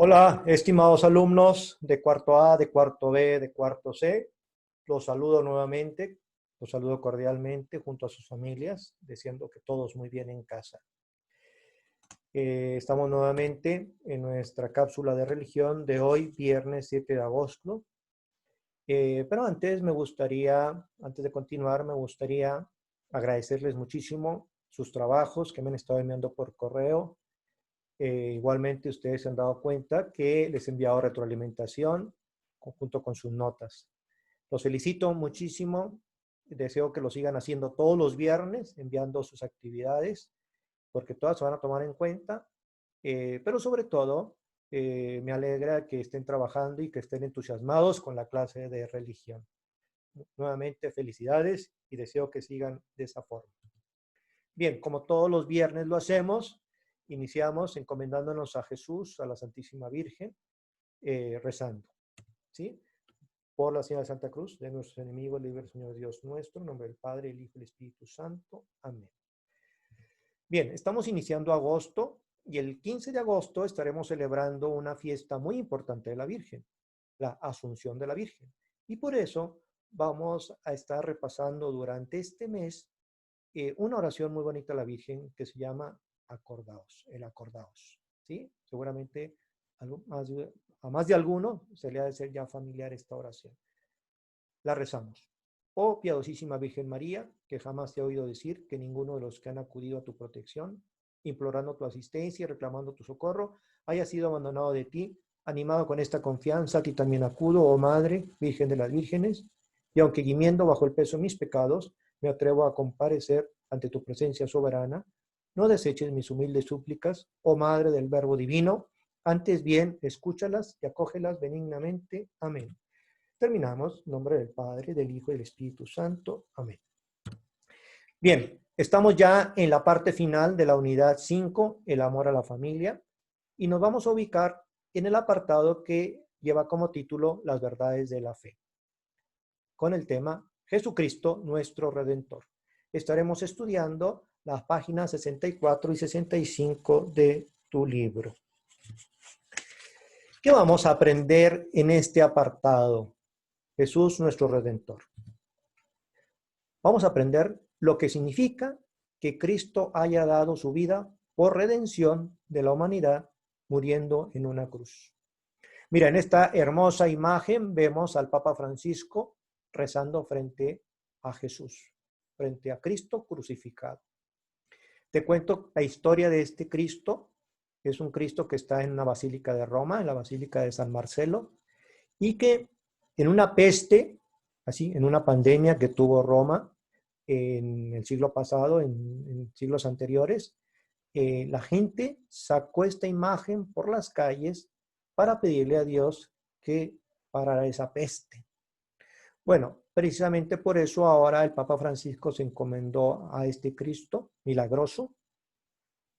Hola, estimados alumnos de cuarto A, de cuarto B, de cuarto C. Los saludo nuevamente, los saludo cordialmente junto a sus familias, deseando que todos muy bien en casa. Estamos nuevamente en nuestra cápsula de religión de hoy, viernes 7 de agosto. Pero antes antes de continuar, me gustaría agradecerles muchísimo sus trabajos que me han estado enviando por correo. Igualmente ustedes se han dado cuenta que les he enviado retroalimentación junto con sus notas. Los felicito muchísimo. Deseo que lo sigan haciendo todos los viernes, enviando sus actividades, porque todas se van a tomar en cuenta. Pero sobre todo, me alegra que estén trabajando y que estén entusiasmados con la clase de religión. Nuevamente, felicidades y deseo que sigan de esa forma. Bien, como todos los viernes lo hacemos, iniciamos encomendándonos a Jesús, a la Santísima Virgen, rezando, ¿sí? Por la señal de Santa Cruz, de nuestros enemigos, libre Señor Dios nuestro, en nombre del Padre, el Hijo y el Espíritu Santo. Amén. Bien, estamos iniciando agosto y el 15 de agosto estaremos celebrando una fiesta muy importante de la Virgen, la Asunción de la Virgen. Y por eso vamos a estar repasando durante este mes una oración muy bonita a la Virgen que se llama Acordaos, el Acordaos, ¿sí? Seguramente a más de alguno se le ha de ser ya familiar esta oración. La rezamos. Oh piadosísima Virgen María, que jamás te he oído decir que ninguno de los que han acudido a tu protección, implorando tu asistencia y reclamando tu socorro, haya sido abandonado de ti. Animado con esta confianza, a ti también acudo, oh Madre, Virgen de las Vírgenes, y aunque gimiendo bajo el peso de mis pecados, me atrevo a comparecer ante tu presencia soberana. No deseches mis humildes súplicas, oh Madre del Verbo Divino, antes bien, escúchalas y acógelas benignamente. Amén. Terminamos. En nombre del Padre, del Hijo y del Espíritu Santo. Amén. Bien, estamos ya en la parte final de la unidad 5, el amor a la familia, y nos vamos a ubicar en el apartado que lleva como título Las verdades de la fe, con el tema Jesucristo, nuestro Redentor. Estaremos estudiando las páginas 64 y 65 de tu libro. ¿Qué vamos a aprender en este apartado? Jesús, nuestro Redentor. Vamos a aprender lo que significa que Cristo haya dado su vida por redención de la humanidad, muriendo en una cruz. Mira, en esta hermosa imagen vemos al Papa Francisco rezando frente a Jesús, frente a Cristo crucificado. Te cuento la historia de este Cristo. Es un Cristo que está en una basílica de Roma, en la Basílica de San Marcelo, y que en una peste, así, en una pandemia que tuvo Roma en el siglo pasado, en siglos anteriores, la gente sacó esta imagen por las calles para pedirle a Dios que parara esa peste. Bueno, precisamente por eso ahora el Papa Francisco se encomendó a este Cristo milagroso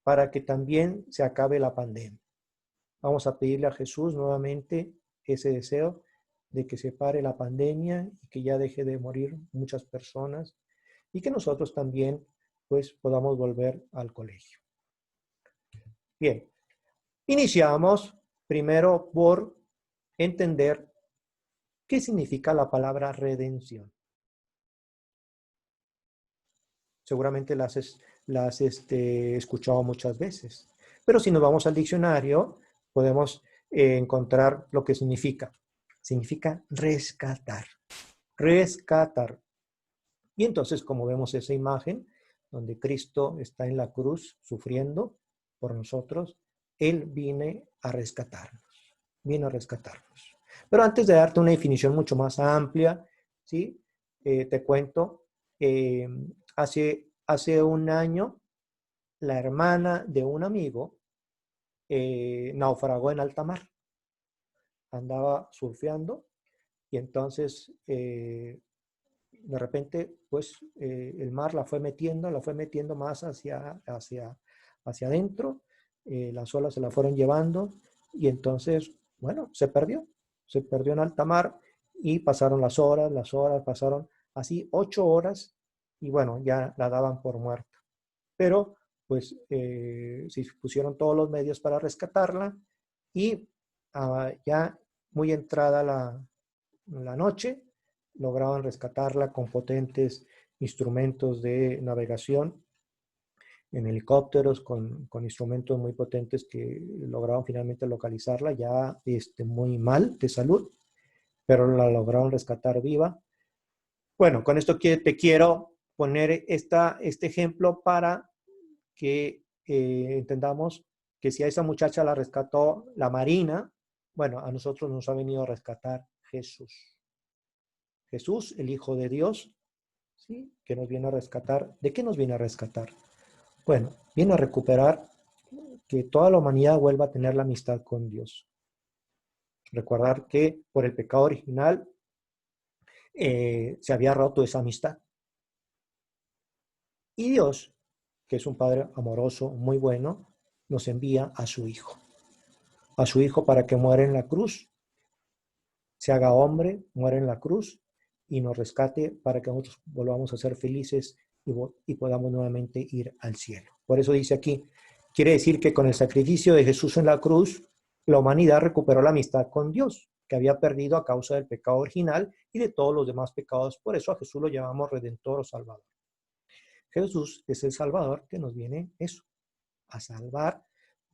para que también se acabe la pandemia. Vamos a pedirle a Jesús nuevamente ese deseo de que se pare la pandemia y que ya deje de morir muchas personas y que nosotros también pues podamos volver al colegio. Bien, iniciamos primero por entender qué significa la palabra redención. Seguramente las has escuchado muchas veces, pero si nos vamos al diccionario podemos encontrar lo que significa. Significa rescatar, rescatar. Y entonces, como vemos esa imagen, donde Cristo está en la cruz sufriendo por nosotros, Él viene a rescatarnos, viene a rescatarnos. Pero antes de darte una definición mucho más amplia, ¿sí? Te cuento, hace un año, la hermana de un amigo naufragó en alta mar. Andaba surfeando y entonces de repente, pues el mar la fue metiendo más hacia adentro, las olas se la fueron llevando y entonces, bueno, se perdió en alta mar y pasaron las horas, pasaron así 8 horas y bueno, ya la daban por muerta. Pero pues se pusieron todos los medios para rescatarla y ya muy entrada la noche, lograban rescatarla con potentes instrumentos de navegación en helicópteros, con instrumentos muy potentes que lograron finalmente localizarla, ya muy mal de salud, pero la lograron rescatar viva. Bueno, con esto te quiero poner este ejemplo para que entendamos que si a esa muchacha la rescató la Marina, bueno, a nosotros nos ha venido a rescatar Jesús. Jesús, el Hijo de Dios, ¿sí? Que nos viene a rescatar. ¿De qué nos viene a rescatar? Bueno, viene a recuperar que toda la humanidad vuelva a tener la amistad con Dios. Recordar que por el pecado original se había roto esa amistad. Y Dios, que es un Padre amoroso, muy bueno, nos envía a su Hijo. A su Hijo para que muera en la cruz, se haga hombre, muera en la cruz y nos rescate para que nosotros volvamos a ser felices y podamos nuevamente ir al cielo. Por eso dice aquí, quiere decir que con el sacrificio de Jesús en la cruz, la humanidad recuperó la amistad con Dios, que había perdido a causa del pecado original y de todos los demás pecados. Por eso a Jesús lo llamamos Redentor o Salvador. Jesús es el Salvador que nos viene eso, a salvar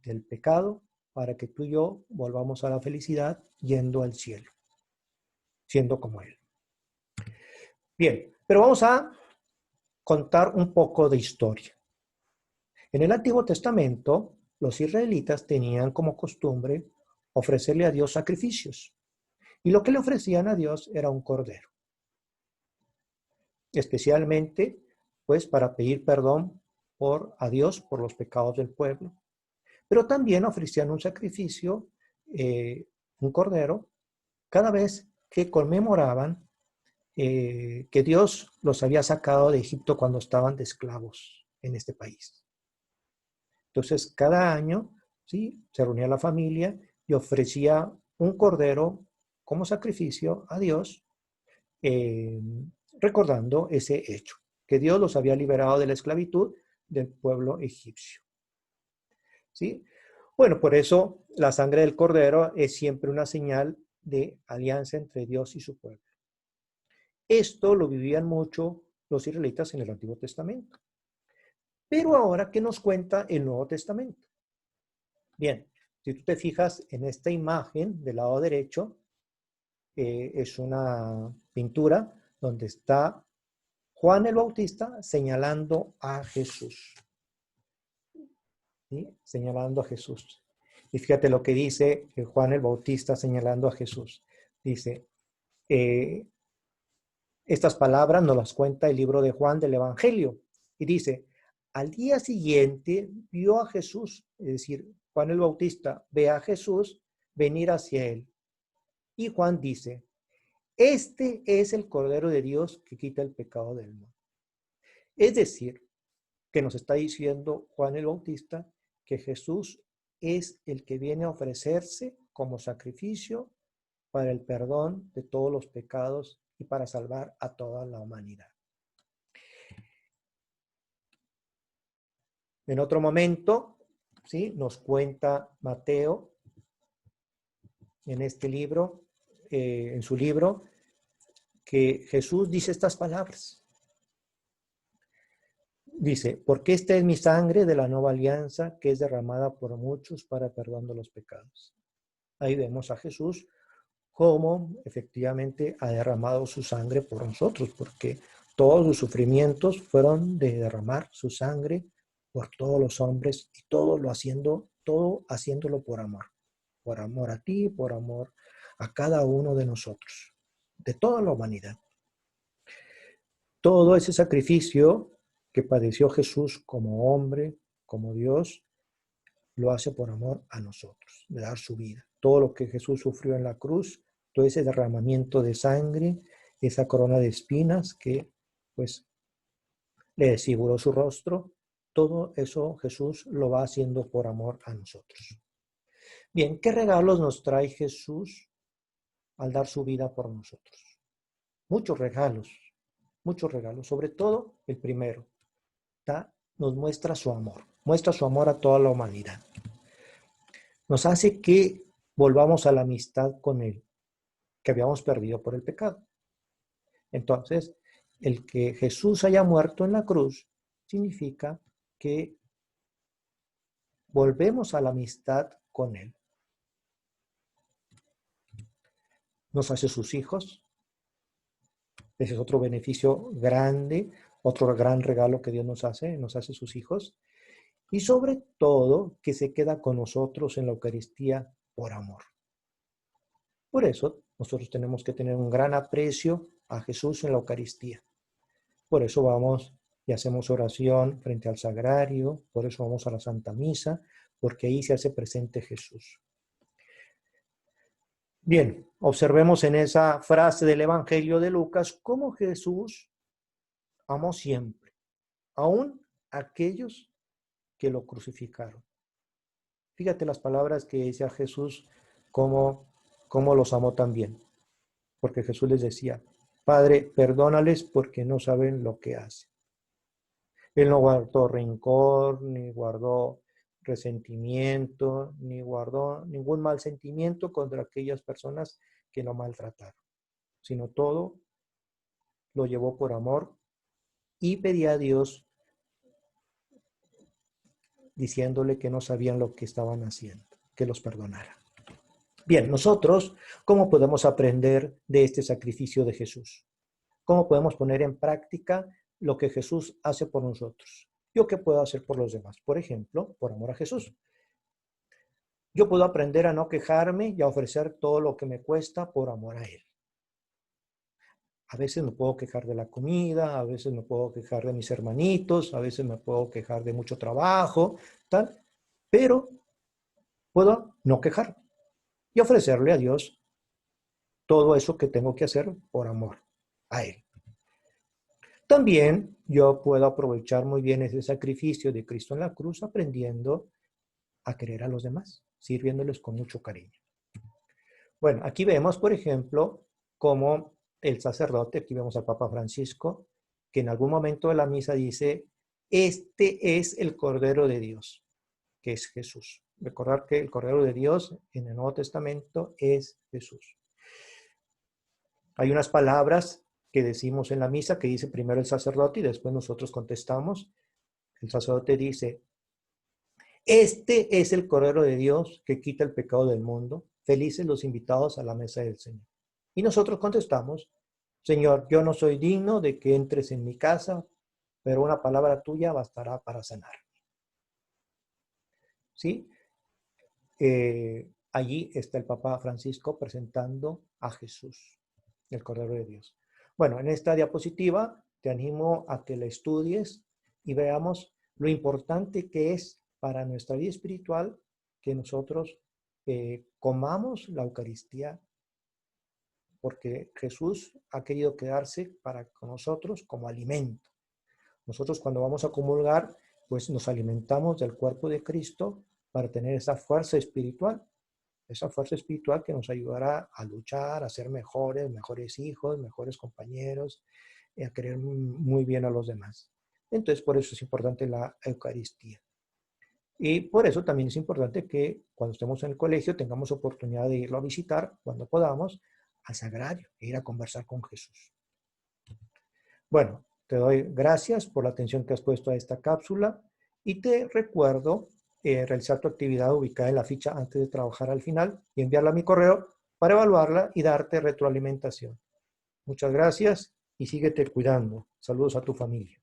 del pecado para que tú y yo volvamos a la felicidad yendo al cielo, siendo como Él. Bien, pero vamos a contar un poco de historia. En el Antiguo Testamento, los israelitas tenían como costumbre ofrecerle a Dios sacrificios. Y lo que le ofrecían a Dios era un cordero. Especialmente, pues, para pedir perdón a Dios por los pecados del pueblo. Pero también ofrecían un sacrificio, un cordero, cada vez que conmemoraban que Dios los había sacado de Egipto cuando estaban de esclavos en este país. Entonces, cada año, ¿sí?, se reunía la familia y ofrecía un cordero como sacrificio a Dios, recordando ese hecho, que Dios los había liberado de la esclavitud del pueblo egipcio. ¿Sí? Bueno, por eso la sangre del cordero es siempre una señal de alianza entre Dios y su pueblo. Esto lo vivían mucho los israelitas en el Antiguo Testamento. Pero ahora, ¿qué nos cuenta el Nuevo Testamento? Bien, si tú te fijas en esta imagen del lado derecho, es una pintura donde está Juan el Bautista señalando a Jesús. ¿Sí? Señalando a Jesús. Y fíjate lo que dice Juan el Bautista señalando a Jesús. Dice, estas palabras nos las cuenta el libro de Juan del Evangelio. Y dice, al día siguiente vio a Jesús, es decir, Juan el Bautista ve a Jesús venir hacia él. Y Juan dice, este es el Cordero de Dios que quita el pecado del mundo. Es decir, que nos está diciendo Juan el Bautista que Jesús es el que viene a ofrecerse como sacrificio para el perdón de todos los pecados y para salvar a toda la humanidad. En otro momento, ¿sí?, nos cuenta Mateo en este libro, en su libro, que Jesús dice estas palabras. Dice, porque esta es mi sangre de la nueva alianza que es derramada por muchos para perdón de los pecados. Ahí vemos a Jesús cómo efectivamente ha derramado su sangre por nosotros, porque todos sus sufrimientos fueron de derramar su sangre por todos los hombres y todo haciéndolo por amor a ti, por amor a cada uno de nosotros, de toda la humanidad. Todo ese sacrificio que padeció Jesús como hombre, como Dios, lo hace por amor a nosotros, de dar su vida. Todo lo que Jesús sufrió en la cruz, todo ese derramamiento de sangre, esa corona de espinas que pues le desfiguró su rostro, todo eso Jesús lo va haciendo por amor a nosotros. Bien, ¿qué regalos nos trae Jesús al dar su vida por nosotros? Muchos regalos, sobre todo el primero, nos muestra su amor a toda la humanidad. Nos hace que volvamos a la amistad con Él, que habíamos perdido por el pecado. Entonces, el que Jesús haya muerto en la cruz significa que volvemos a la amistad con Él. Nos hace sus hijos. Ese es otro beneficio grande, otro gran regalo que Dios nos hace sus hijos. Y sobre todo, que se queda con nosotros en la Eucaristía por amor. Por eso, nosotros tenemos que tener un gran aprecio a Jesús en la Eucaristía. Por eso vamos y hacemos oración frente al sagrario, por eso vamos a la Santa Misa, porque ahí se hace presente Jesús. Bien, observemos en esa frase del Evangelio de Lucas cómo Jesús amó siempre, aún aquellos que lo crucificaron. Fíjate las palabras que decía Jesús, cómo los amó también. Porque Jesús les decía, Padre, perdónales porque no saben lo que hacen. Él no guardó rencor, ni guardó resentimiento, ni guardó ningún mal sentimiento contra aquellas personas que lo maltrataron, sino todo lo llevó por amor y pedía a Dios diciéndole que no sabían lo que estaban haciendo, que los perdonara. Bien, nosotros, ¿cómo podemos aprender de este sacrificio de Jesús? ¿Cómo podemos poner en práctica lo que Jesús hace por nosotros? ¿Yo qué puedo hacer por los demás? Por ejemplo, por amor a Jesús. Yo puedo aprender a no quejarme y a ofrecer todo lo que me cuesta por amor a Él. A veces me puedo quejar de la comida, a veces me puedo quejar de mis hermanitos, a veces me puedo quejar de mucho trabajo, tal, pero puedo no quejarme y ofrecerle a Dios todo eso que tengo que hacer por amor a Él. También yo puedo aprovechar muy bien ese sacrificio de Cristo en la cruz aprendiendo a querer a los demás, sirviéndoles con mucho cariño. Bueno, aquí vemos, por ejemplo, cómo el sacerdote, aquí vemos al Papa Francisco, que en algún momento de la misa dice, este es el Cordero de Dios, que es Jesús. Recordar que el Cordero de Dios en el Nuevo Testamento es Jesús. Hay unas palabras que decimos en la misa que dice primero el sacerdote y después nosotros contestamos. El sacerdote dice, este es el Cordero de Dios que quita el pecado del mundo. Felices los invitados a la mesa del Señor. Y nosotros contestamos, Señor, yo no soy digno de que entres en mi casa, pero una palabra tuya bastará para sanarme. ¿Sí? Allí está el Papa Francisco presentando a Jesús, el Cordero de Dios. Bueno, en esta diapositiva te animo a que la estudies y veamos lo importante que es para nuestra vida espiritual que nosotros comamos la Eucaristía, porque Jesús ha querido quedarse con nosotros como alimento. Nosotros cuando vamos a comulgar, pues nos alimentamos del cuerpo de Cristo para tener esa fuerza espiritual que nos ayudará a luchar, a ser mejores hijos, mejores compañeros, a querer muy bien a los demás. Entonces, por eso es importante la Eucaristía. Y por eso también es importante que cuando estemos en el colegio tengamos oportunidad de irlo a visitar cuando podamos al sagrario e ir a conversar con Jesús. Bueno, te doy gracias por la atención que has puesto a esta cápsula y te recuerdo realizar tu actividad ubicada en la ficha antes de trabajar al final y enviarla a mi correo para evaluarla y darte retroalimentación. Muchas gracias y síguete cuidando. Saludos a tu familia.